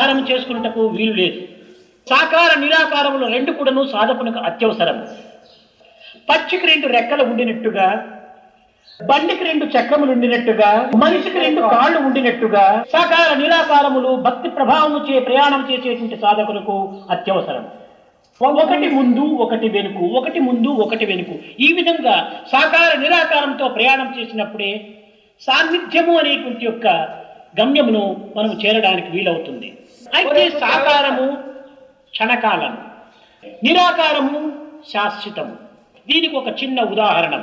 ఆధారం చేసుకున్నటకు వీలు లేదు. సాకార నిరాకారములు రెండు కూడాను సాధకునికి అత్యవసరం. పక్షికి రెండు రెక్కలు ఉండినట్టుగా, బండికి రెండు చక్రములు ఉండినట్టుగా, మనిషికి రెండు కాళ్ళు ఉండినట్టుగా సాకార నిరాకారములు భక్తి ప్రభావము చే ప్రయాణం చేసేటువంటి సాధకులకు అత్యవసరం. ఒకటి ముందు ఒకటి వెనుకు, ఒకటి ముందు ఒకటి వెనుకు, ఈ విధంగా సాకార నిరాకారంతో ప్రయాణం చేసినప్పుడే సాన్నిధ్యము అనేటువంటి యొక్క గమ్యమును మనం చేరడానికి వీలవుతుంది. అయితే సాకారము క్షణకాలం, నిరాకారము శాశ్వతము. దీనికి ఒక చిన్న ఉదాహరణ.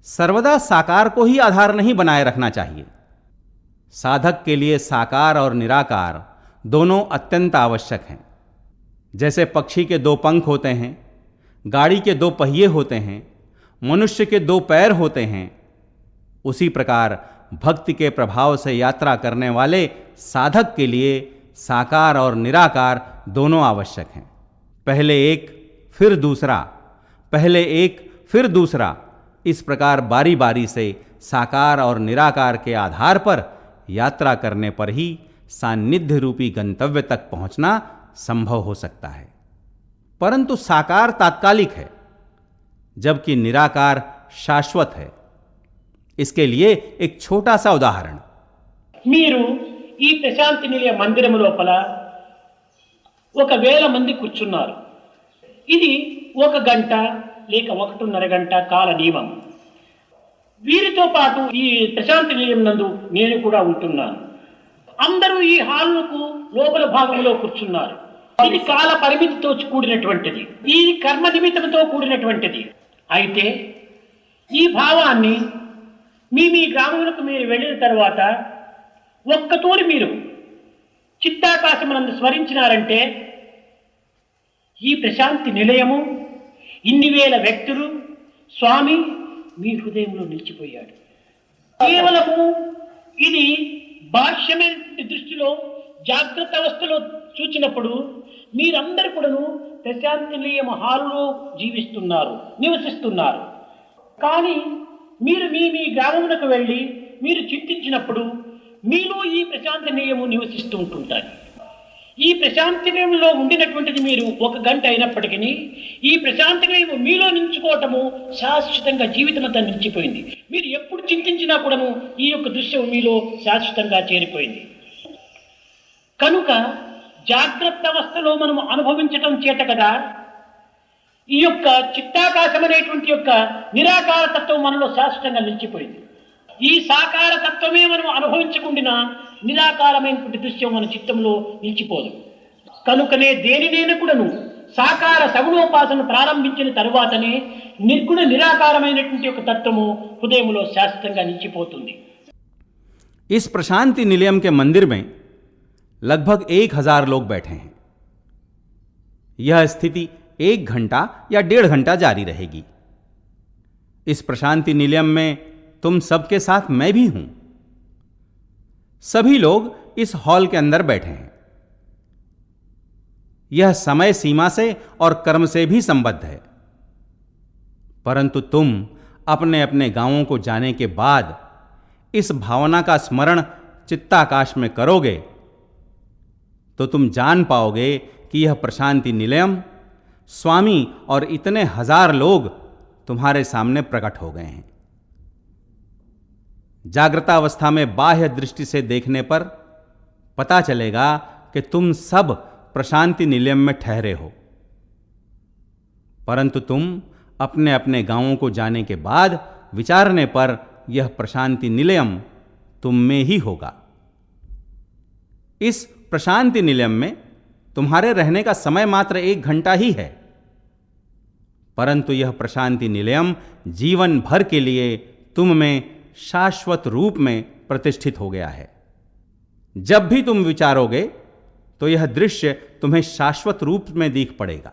सर्वदा साकार को ही आधार नहीं बनाए रखना चाहिए. साधक के लिए साकार और निराकार दोनों अत्यंत आवश्यक हैं. जैसे पक्षी के दो पंख होते हैं, गाड़ी के दो पहिए होते हैं, मनुष्य के दो पैर होते हैं, उसी प्रकार भक्ति के प्रभाव से यात्रा करने वाले साधक के लिए साकार और निराकार दोनों आवश्यक हैं. पहले एक फिर दूसरा, पहले एक फिर दूसरा, इस प्रकार बारी बारी से साकार और निराकार के आधार पर यात्रा करने पर ही सान्निध्य रूपी गंतव्य तक पहुंचना संभव हो सकता है. परंतु साकार तात्कालिक है, जबकि निराकार शाश्वत है. इसके लिए एक छोटा सा उदाहरण. మీరు ఈ ప్రశాంతి నిలయ మందిరము లోపల 1000 మంది కూర్చున్నారు. ఇది 1 గంట లేక 1.5 గంట కాల నియమం. వీరితో పాటు ఈ ప్రశాంతి నిలయం నందు నేను కూడా ఉంటున్నాను. అందరూ ఈ హాలుకు లోపల భాగంలో కూర్చున్నారు. ఇది కాల పరిమితితో కూడినటువంటిది, ఈ కర్మ నిమిత్తంతో కూడినటువంటిది. అయితే ఈ భావాన్ని మీ గ్రామములకు మీరు వెళ్ళిన తర్వాత ఒక్కతూరి మీరు చిత్తాకాశమునందు స్మరించినారంటే ఈ ప్రశాంతి నిలయము, ఇన్ని వేల వ్యక్తులు, స్వామి మీ హృదయంలో నిలిచిపోయాడు. కేవలము ఇది భాష్యమైన దృష్టిలో జాగ్రత్త అవస్థలో చూచినప్పుడు మీరందరూ కూడాను ప్రశాంతి నిలయం హాలులో జీవిస్తున్నారు, నివసిస్తున్నారు. కానీ మీరు మీ గ్రామమునకు వెళ్ళి మీరు చింతించినప్పుడు మీలో ఈ ప్రశాంతి నిలయము నివసిస్తూ ఉంటుంటారు. ఈ ప్రశాంతి నిలయంలో ఉండినటువంటిది మీరు 1 గంట అయినప్పటికీ ఈ ప్రశాంతి నిలయము మీలో నిలుచుకోవటము శాశ్వతంగా జీవితమంతా నిలిచిపోయింది. మీరు ఎప్పుడు చింతించినా కూడాను ఈ యొక్క దృశ్యం మీలో శాశ్వతంగా చేరిపోయింది. కనుక జాగ్రత్త అవస్థలో మనం అనుభవించటం చేత కదా ఈ యొక్క చిత్తాకాశం అనేటువంటి యొక్క నిరాకార తత్వం మనలో శాశ్వతంగా నిలిచిపోయింది. ఈ సాకార తత్వమే మనం అనుభవించకుండా నిరాకారమైనటువంటి దృశ్యం మన చిత్తంలో నిలిచిపోదు. కనుకనే దేనినైనా కూడాను సాకార సగుణోపాసన ప్రారంభించిన తరువాతనే నిర్గుణ నిరాకారమైనటువంటి యొక్క తత్వము హృదయంలో శాశ్వతంగా నిలిచిపోతుంది. इस प्रशांति निलयम के मंदिर में लगभग 1000 लोग बैठे हैं. यह स्थिति 1 घंटा या 1.5 घंटा जारी रहेगी. इस प्रशांति निलयम में तुम सबके साथ मैं भी हूं. सभी लोग इस हॉल के अंदर बैठे हैं. यह समय सीमा से और कर्म से भी संबद्ध है. परंतु तुम अपने अपने गांवों को जाने के बाद इस भावना का स्मरण चित्ताकाश में करोगे तो तुम जान पाओगे कि यह प्रशांति निलयम, स्वामी और इतने 1000 लोग तुम्हारे सामने प्रकट हो गए हैं. जागृतावस्था में बाह्य दृष्टि से देखने पर पता चलेगा कि तुम सब प्रशांति निलयम में ठहरे हो. परंतु तुम अपने अपने गांवों को जाने के बाद विचारने पर यह प्रशांति निलयम तुम में ही होगा. इस प्रशांति निलयम में तुम्हारे रहने का समय मात्र 1 घंटा ही है, परंतु यह प्रशांति निलयम जीवन भर के लिए तुम में शाश्वत रूप में प्रतिष्ठित हो गया है. जब भी तुम विचारोगे तो यह दृश्य तुम्हें शाश्वत रूप में दिख पड़ेगा.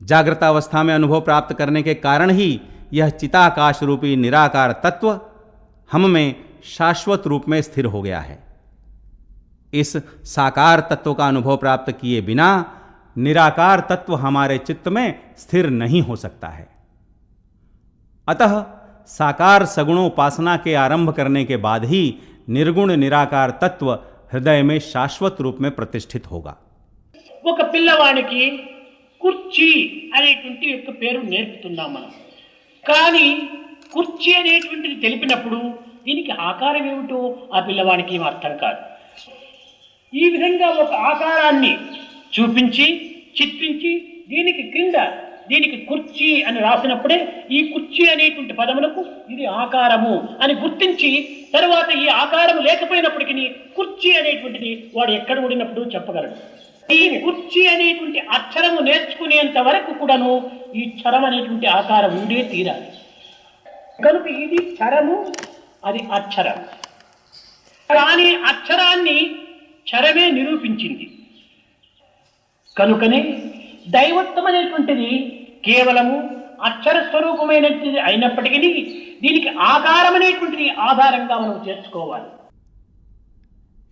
जागृतावस्था में अनुभव प्राप्त करने के कारण ही यह चिताकाश रूपी निराकार तत्व हम में शाश्वत रूप में स्थिर हो गया है. इस साकार तत्व का अनुभव प्राप्त किए बिना निराकार तत्व हमारे चित्त में स्थिर नहीं हो सकता है. अतः साकार सगुणोपासना के आरंभ करने के बाद ही निर्गुण निराकार तत्व हृदय में शाश्वत रूप में प्रतिष्ठित होगा। ఒక పిల్లవాడికి కుర్చీ అనేటువంటి యొక్క పేరు నేర్పుతున్నాం మనం. కానీ కుర్చీ అనేటువంటిది తెలిపినప్పుడు దీనికి ఆకారం ఏమిటో ఆ పిల్లవాడికి ఏం అర్థం కాదు. ఈ విధంగా ఒక ఆకారాన్ని చూపించి చిత్రించి దీనికి క్రింద దీనికి కుర్చీ అని రాసినప్పుడే ఈ కుర్చీ అనేటువంటి పదమునకు ఇది ఆకారము అని గుర్తించి తర్వాత ఈ ఆకారము లేకపోయినప్పటికీ కుర్చీ అనేటువంటిది వాడు ఎక్కడ ఉండినప్పుడు చెప్పగలడు. ఈ కుర్చీ అనేటువంటి అక్షరము నేర్చుకునేంత వరకు కూడాను ఈ క్షరం అనేటువంటి ఆకారం ఉండే తీరాలి. కనుక ఇది క్షరము, అది అక్షరం. కానీ అక్షరాన్ని క్షరమే నిరూపించింది. కనుకనే దైవత్వం అనేటువంటిది కేవలము అక్షర స్వరూపమైనది అయినప్పటికీ దీనికి ఆకారం అనేటువంటిది ఆధారంగా మనం చేసుకోవాలి.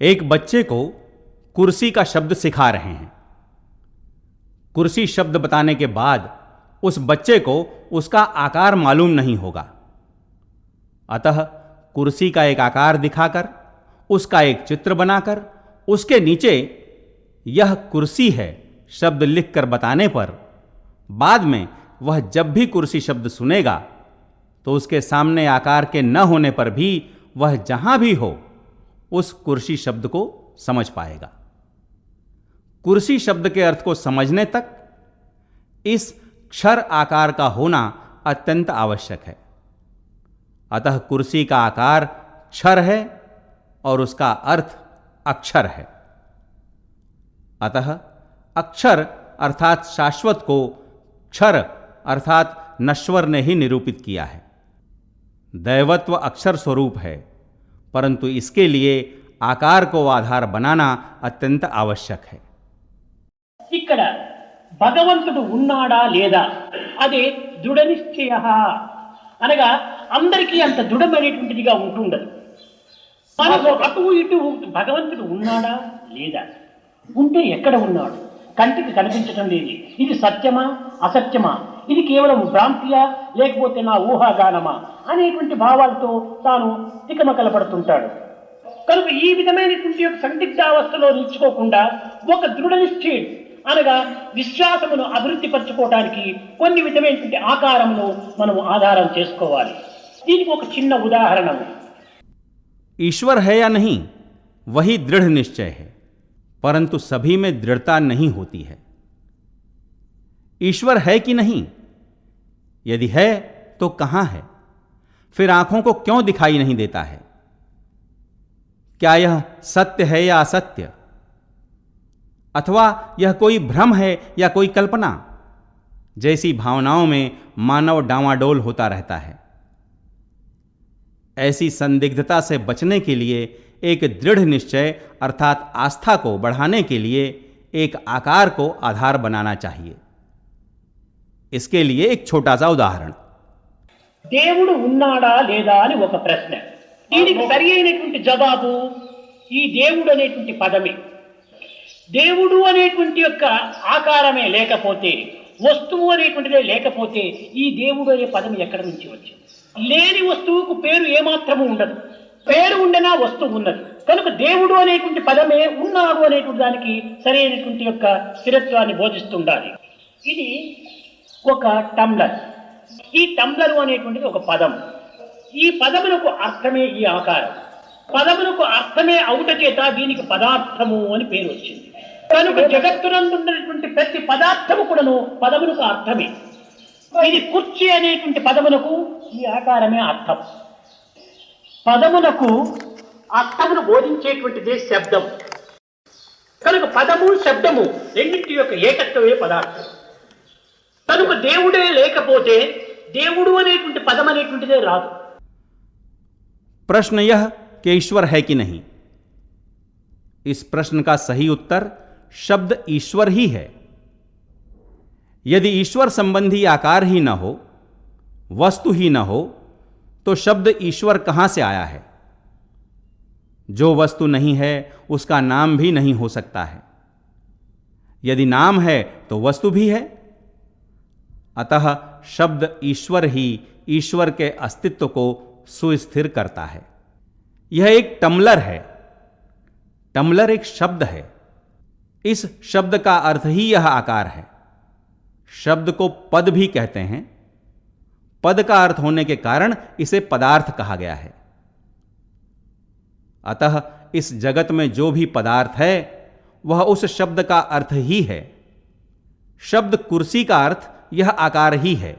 एक बच्चे को कुर्सी का शब्द सिखा रहे हैं. कुर्सी शब्द बताने के बाद उस बच्चे को उसका आकार मालूम नहीं होगा. अतः कुर्सी का एक आकार दिखाकर, उसका एक चित्र बनाकर, उसके नीचे यह कुर्सी है शब्द लिखकर बताने पर बाद में वह जब भी कुर्सी शब्द सुनेगा तो उसके सामने आकार के न होने पर भी वह जहां भी हो उस कुर्सी शब्द को समझ पाएगा. कुर्सी शब्द के अर्थ को समझने तक इस क्षर आकार का होना अत्यंत आवश्यक है. अतः कुर्सी का आकार क्षर है और उसका अर्थ अक्षर है. अतः अक्षर अर्थात शाश्वत को क्षर अर्थात नश्वर ने ही निरूपित किया है. दैवत्व अक्षर स्वरूप है, परंतु इसके लिए आकार को आधार बनाना अत्यंत आवश्यक है. ఇక్కడ భగవంతుడు ఉన్నాడా లేదా అదే దృఢ నిశ్చయ అనగా అందరికీ అంత దృఢమైనటువంటిదిగా ఉంటుండదు. మనకు అటు ఇటు భగవంతుడు ఉన్నాడా లేదా, ఉంటే ఎక్కడ ఉన్నాడు, కంటికి కనిపించడం లేదు, ఇది సత్యమా అసత్యమా, ఇది కేవలం భ్రాంతియా లేకపోతే నా ఊహాగానమా అనేటువంటి భావాలతో తాను తికమకల పడుతుంటాడు. కనుక ఈ విధమైనటువంటి యొక్క సందిగ్ధావస్థలో నిలుచుకోకుండా ఒక దృఢ నిశ్చయం అనగా విశ్వాసమును అభివృద్ధి పరచుకోవడానికి కొన్ని విధమైనటువంటి ఆకారమును మనం ఆధారం చేసుకోవాలి. దీనికి ఒక చిన్న ఉదాహరణ. ईश्वर है या नहीं वही दृढ़ निश्चय है, परंतु सभी में दृढ़ता नहीं होती है. ईश्वर है कि नहीं, यदि है तो कहां है, फिर आंखों को क्यों दिखाई नहीं देता है? क्या यह सत्य है या असत्य, अथवा यह कोई भ्रम है या कोई कल्पना, जैसी भावनाओं में मानव डांवाडोल होता रहता है. ऐसी संदिग्धता से बचने के लिए एक दृढ़ निश्चय अर्थात आस्था को बढ़ाने के लिए एक आकार को आधार बनाना चाहिए. इसके लिए एक छोटा सा उदाहरण. దేవుడు ఉన్నాడా లేదా అని ఒక ప్రశ్న. దీనికి సరి అయినటువంటి జవాబు ఈ దేవుడు అనేటువంటి పదమే. దేవుడు అనేటువంటి యొక్క ఆకారమే లేకపోతే, వస్తువు అనేటువంటిదే లేకపోతే ఈ దేవుడు అనే పదం ఎక్కడి నుంచి వచ్చింది? లేని వస్తువుకు పేరు ఏమాత్రము ఉండదు, పేరు ఉండనా వస్తువు ఉన్నది. కనుక దేవుడు అనేటువంటి పదమే ఉన్నాడు అనేటువంటి దానికి సరైనటువంటి యొక్క స్థిరత్వాన్ని బోధిస్తుండాలి. ఇది ఒక టంబ్లర్. ఈ టంబ్లరు అనేటువంటిది ఒక పదం. ఈ పదమునకు అర్థమే ఈ ఆకారం. పదమునకు అర్థమే అవుట చేత దీనికి పదార్థము అని పేరు వచ్చింది. కనుక జగత్తునందున్నటువంటి ప్రతి పదార్థము కూడాను పదమునకు అర్థమే. ఇది కుర్చీ అనేటువంటి పదమునకు ఈ ఆకారమే అర్థం. పదమునకు అర్థమును బోధించేటువంటిదే శబ్దం. కనుక పదము శబ్దము రెండింటి యొక్క ఏకత్వమే పదార్థం. కనుక దేవుడే లేకపోతే దేవుడు అనేటువంటి పదం అనేటువంటిదే రాదు. प्रश्न यह कि ईश्वर है कि नहीं, इस प्रश्न का सही उत्तर शब्द ईश्वर ही है. यदि ईश्वर संबंधी आकार ही न हो, वस्तु ही न हो, तो शब्द ईश्वर कहां से आया है? जो वस्तु नहीं है उसका नाम भी नहीं हो सकता है. यदि नाम है तो वस्तु भी है. अतः शब्द ईश्वर ही ईश्वर के अस्तित्व को सुस्थिर करता है. यह एक टम्बलर है. टम्बलर एक शब्द है। इस शब्द का अर्थ ही यह आकार है। शब्द को पद भी कहते हैं। पद का अर्थ होने के कारण इसे पदार्थ कहा गया है। अतः इस जगत में जो भी पदार्थ है वह उस शब्द का अर्थ ही है। शब्द कुर्सी का अर्थ यह आकार ही है।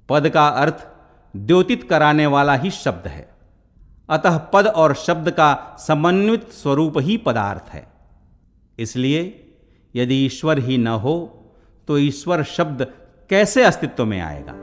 पद का अर्थ द्योतित कराने वाला ही शब्द है। अतः पद और शब्द का समन्वित स्वरूप ही पदार्थ है। इसलिए यदि ईश्वर ही न हो तो ईश्वर शब्द कैसे अस्तित्व में आएगा।